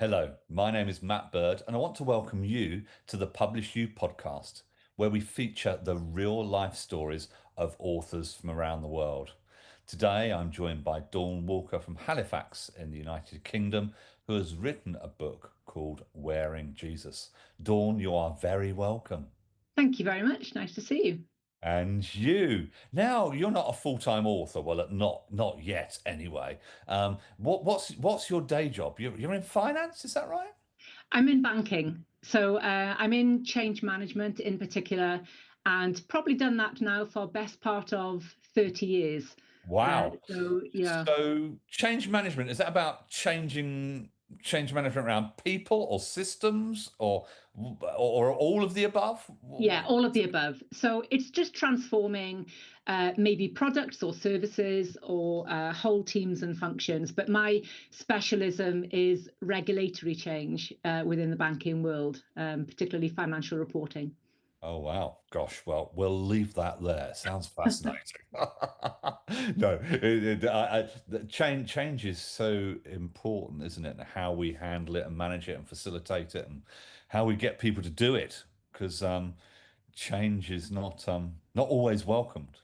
Hello, my name is Matt Bird, and I want to welcome you to the PublishU podcast, where we feature the real life stories of authors from around the world. Today, I'm joined by Dawn Walker from Halifax in the United Kingdom, who has written a book called Wearing Jesus. Dawn, you are very welcome. Thank you very much. Nice to see you. And you. Now, you're not a full-time author. Well, not yet anyway. What's your day job? You're in finance, is that right? I'm in banking. I'm in change management in particular, and probably done that now for best part of 30 years. Wow. Yeah. So change management, is that about change management around people or systems or all of the above? Yeah, all of the above. So it's just transforming maybe products or services or whole teams and functions. But my specialism is regulatory change within the banking world, particularly financial reporting. Oh wow. Gosh, well, we'll leave that there. Sounds fascinating. No, the change is so important, isn't it? And how we handle it and manage it and facilitate it and how we get people to do it. Because change is not always welcomed.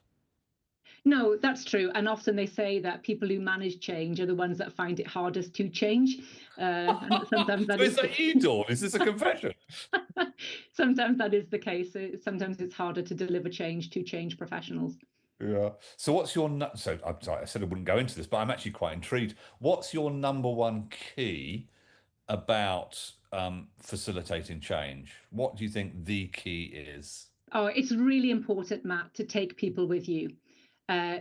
No, that's true. And often they say that people who manage change are the ones that find it hardest to change. And sometimes So that is is the that you, case. Dawn? Is this a confession? Sometimes that is the case. Sometimes it's harder to deliver change to change professionals. Yeah. So what's your so I'm sorry, I said I wouldn't go into this, but I'm actually quite intrigued. What's your number one key about facilitating change? What do you think the key is? Oh, it's really important, Matt, to take people with you.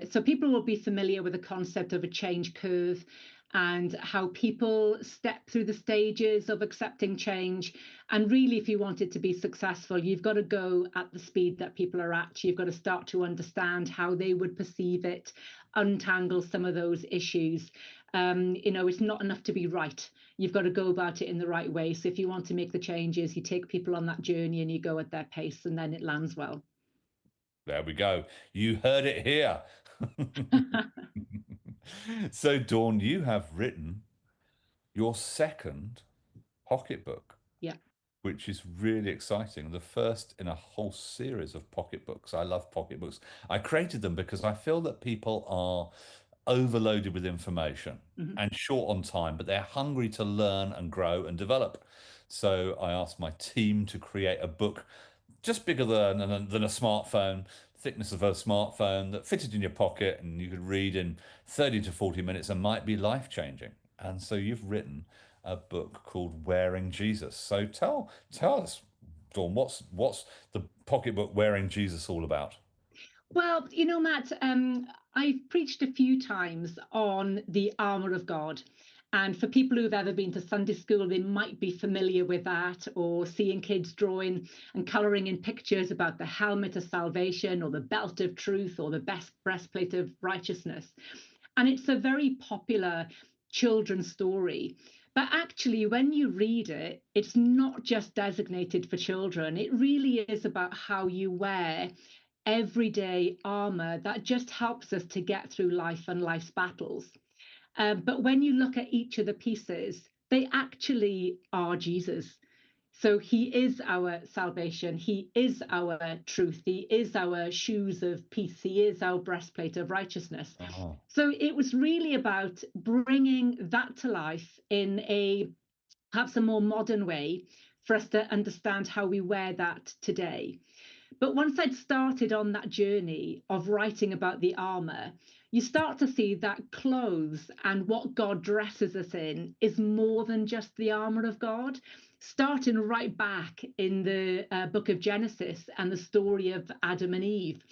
So people will be familiar with the concept of a change curve and how people step through the stages of accepting change. And really, if you want it to be successful, you've got to go at the speed that people are at. You've got to start to understand how they would perceive it, untangle some of those issues. It's not enough to be right. You've got to go about it in the right way. So if you want to make the changes, you take people on that journey and you go at their pace, and then it lands well. There we go. You heard it here. So, Dawn, you have written your second pocketbook, Yeah. which is really exciting. The first in a whole series of pocketbooks. I love pocketbooks. I created them because I feel that people are overloaded with information Mhm. and short on time, but they're hungry to learn and grow and develop. So I asked my team to create a book just bigger than a smartphone, thickness of a smartphone that fitted in your pocket and you could read in 30 to 40 minutes and might be life-changing. And so you've written a book called Wearing Jesus. So tell us, Dawn, what's the pocketbook Wearing Jesus all about? Well, Matt, I've preached a few times on the armor of God. And for people who've ever been to Sunday school, they might be familiar with that, or seeing kids drawing and coloring in pictures about the helmet of salvation, or the belt of truth, or the best breastplate of righteousness. And it's a very popular children's story. But actually, when you read it, it's not just designated for children. It really is about how you wear everyday armor that just helps us to get through life and life's battles. But when you look at each of the pieces, they actually are Jesus. So he is our salvation. He is our truth. He is our shoes of peace. He is our breastplate of righteousness. Oh, So it was really about bringing that to life in a perhaps a more modern way for us to understand how we wear that today. But once I'd started on that journey of writing about the armor, you start to see that clothes and what God dresses us in is more than just the armor of God. Starting right back in the book of Genesis and the story of Adam and Eve,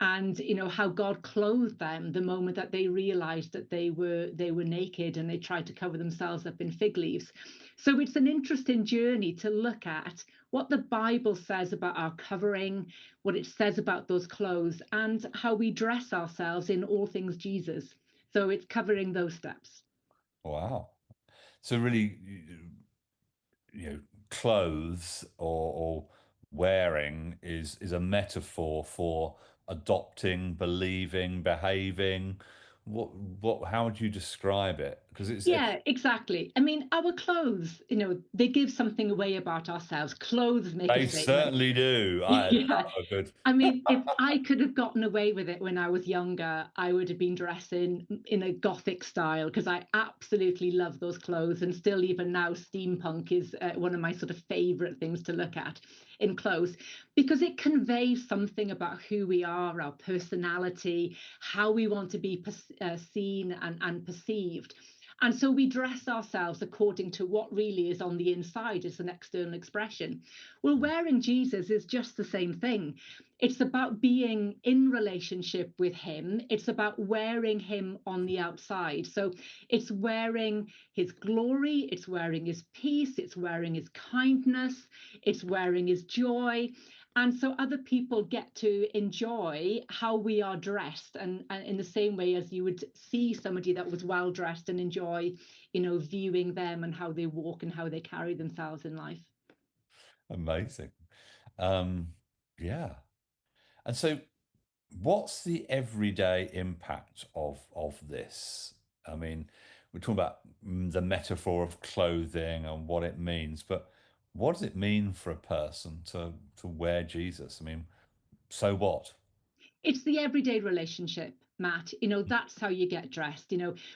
and how God clothed them the moment that they realized that they were naked and they tried to cover themselves up in fig leaves. So it's an interesting journey to look at what the Bible says about our covering, what it says about those clothes, and how we dress ourselves in all things Jesus. So it's covering those steps. wow. So really, clothes or wearing is a metaphor for adopting, believing, behaving. how would you describe it? Because it's Yeah, exactly. I mean, our clothes, they give something away about ourselves. Clothes make a they statement. certainly do. Yeah. Oh, good. I mean, if I could have gotten away with it when I was younger, I would have been dressing in a gothic style because I absolutely love those clothes. And still, even now, steampunk is one of my sort of favorite things to look at in clothes because it conveys something about who we are, our personality, how we want to be seen and perceived. And so we dress ourselves according to what really is on the inside as an external expression. Well, wearing Jesus is just the same thing. It's about being in relationship with him. It's about wearing him on the outside. So it's wearing his glory, it's wearing his peace, it's wearing his kindness, it's wearing his joy. And so other people get to enjoy how we are dressed, and in the same way as you would see somebody that was well dressed and enjoy, viewing them and how they walk and how they carry themselves in life. Amazing. Um, yeah. And so, what's the everyday impact of this? I mean, we're talking about the metaphor of clothing and what it means, but what does it mean for a person to wear Jesus? I mean, so what? It's the everyday relationship, Matt. That's how you get dressed.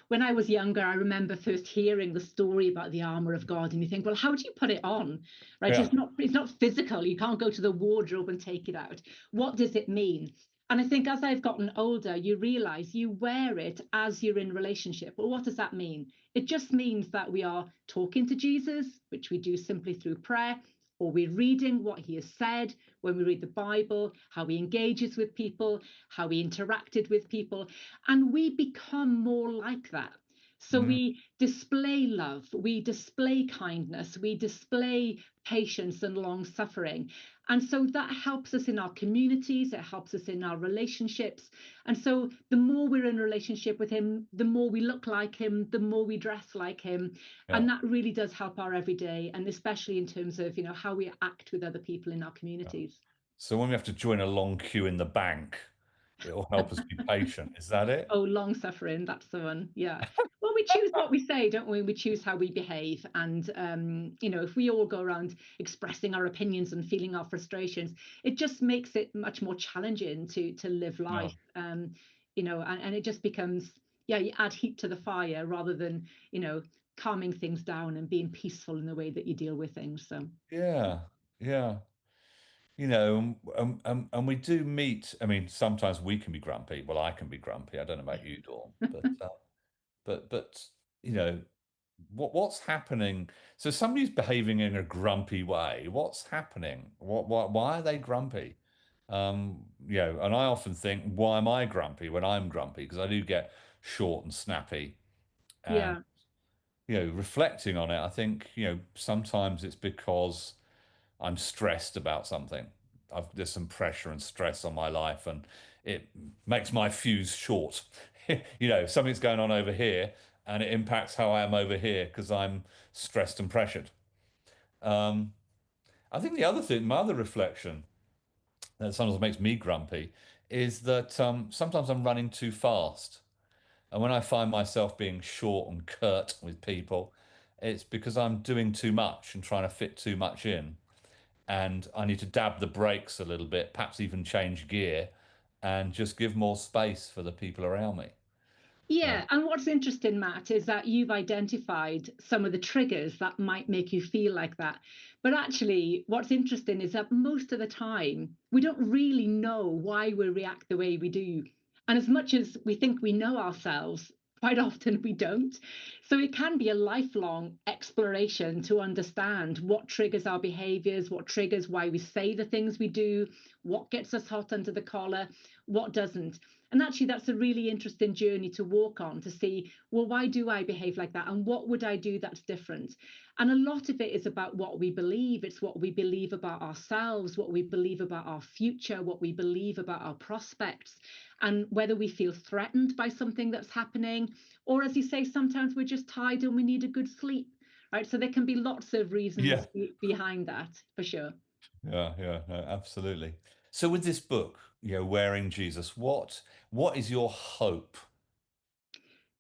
When I was younger, I remember first hearing the story about the armor of God, and you think, well, how do you put it on? Right? Yeah, It's not physical. You can't go to the wardrobe and take it out. What does it mean? And I think as I've gotten older, you realize you wear it as you're in relationship. Well, what does that mean? It just means that we are talking to Jesus, which we do simply through prayer, or we're reading what he has said when we read the Bible, how he engages with people, how he interacted with people, and we become more like that. So mm, we display love, we display kindness, we display patience and long suffering. And so that helps us in our communities, it helps us in our relationships. And so the more we're in relationship with him, the more we look like him, the more we dress like him. yeah, And that really does help our everyday, and especially in terms of, how we act with other people in our yeah. communities. So when we have to join a long queue in the bank, it'll help us be patient. Is that it? Oh, long suffering, that's the one. Yeah. Well, we choose what we say, don't we? We choose how we behave. And, if we all go around expressing our opinions and feeling our frustrations, it just makes it much more challenging to live Yeah. life. And it just becomes, yeah, you add heat to the fire rather than, calming things down and being peaceful in the way that you deal with things. So, Yeah. Yeah. And we do meet. I mean, sometimes we can be grumpy. Well, I can be grumpy. I don't know about you, Dawn, but you know, what's happening? So somebody's behaving in a grumpy way. What's happening? Why are they grumpy? And I often think, why am I grumpy when I'm grumpy? Because I do get short and snappy. And yeah. reflecting on it, I think, sometimes it's because I'm stressed about something. There's some pressure and stress on my life, and it makes my fuse short. Something's going on over here, and it impacts how I am over here because I'm stressed and pressured. Um, I think the other thing, my other reflection that sometimes makes me grumpy is that sometimes I'm running too fast. And when I find myself being short and curt with people, it's because I'm doing too much and trying to fit too much in. And I need to dab the brakes a little bit, perhaps even change gear and just give more space for the people around me. Uh, Yeah, and what's interesting, Matt, is that you've identified some of the triggers that might make you feel like that. But actually, what's interesting is that most of the time, we don't really know why we react the way we do. And as much as we think we know ourselves, quite often we don't. So it can be a lifelong exploration to understand what triggers our behaviors, what triggers why we say the things we do, what gets us hot under the collar, what doesn't. And actually, that's a really interesting journey to walk on to see, well, why do I behave like that? And what would I do that's different? And a lot of it is about what we believe. It's what we believe about ourselves, what we believe about our future, what we believe about our prospects, and whether we feel threatened by something that's happening. Or, as you say, sometimes we're just tired and we need a good sleep. Right. So there can be lots of yeah, reasons behind that, for sure. yeah, no, absolutely. So with this book, Wearing Jesus, what is your hope?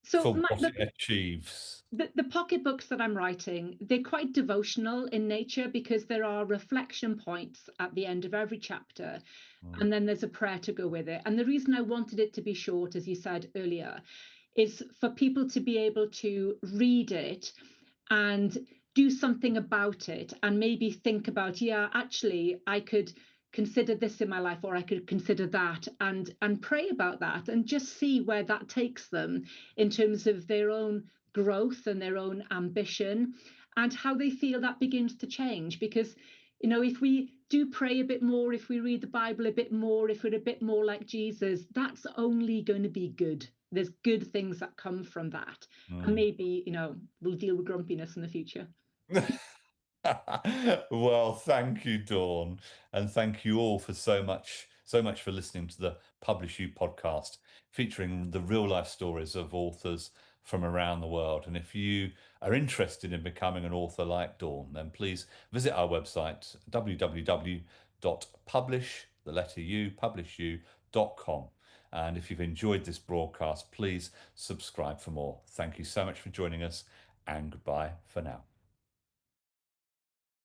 So for my, what it achieves. the pocketbooks that I'm writing, they're quite devotional in nature because there are reflection points at the end of every chapter, Mm, and then there's a prayer to go with it. And the reason I wanted it to be short, as you said earlier, is for people to be able to read it and do something about it and maybe think about, yeah, actually I could consider this in my life, or I could consider that, and pray about that and just see where that takes them in terms of their own growth and their own ambition, and how they feel that begins to change. Because if we do pray a bit more, if we read the Bible a bit more, if we're a bit more like Jesus, that's only going to be good. There's good things that come from that. And mm. maybe, we'll deal with grumpiness in the future. Well, thank you, Dawn, and thank you all for so much for listening to the Publish You podcast, featuring the real life stories of authors from around the world. And if you are interested in becoming an author like Dawn, then please visit our website, www.publish, the letter U, publishu.com. And if you've enjoyed this broadcast, please subscribe for more. Thank you so much for joining us, and goodbye for now.